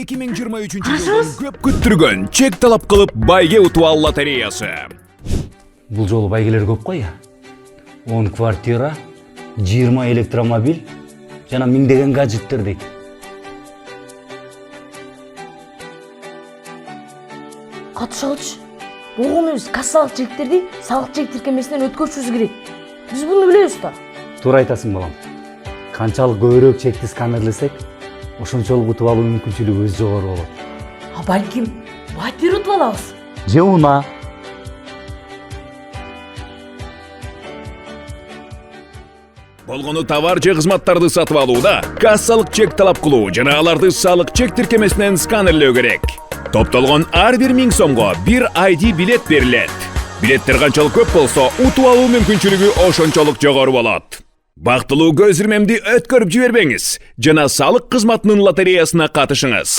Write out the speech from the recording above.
2023-жылдын көп күттүргөн чек талап кылып байге утуп ал лотереясы. Бул жолу байгелер көп кой. 10 квартира, 20 электромобиль жана миңдеген гаджеттер дейт. Катышалчы. Болгону биз кассалык чектерди салык чек тиркемесинен өткөрүшүбүз керек. Биз буну билебиз да. Туура айтасың балам. Канчалык көбүрөөк чекти сканерлесек, ошончолук утуп алуу мүмкүнчүлүгүбүз жогору болот. Балким батир утуп алабыз. Же уна. Болгону товар же кызматтарды сатып алууда кассалык чек талап кылуу жана аларды салык чек тиркемесинен сканерлөө керек. Топтолгон ар бир 1000 сомго бир ID билет берилет. Билеттер канчалык көп болсо, утуп алуу мүмкүнчүлүгү ошончолук жогору болот. Бактылуу көз ирмемди өткөрүп жибербеңиз жана салык кызматынын лотереясына катышыңыз.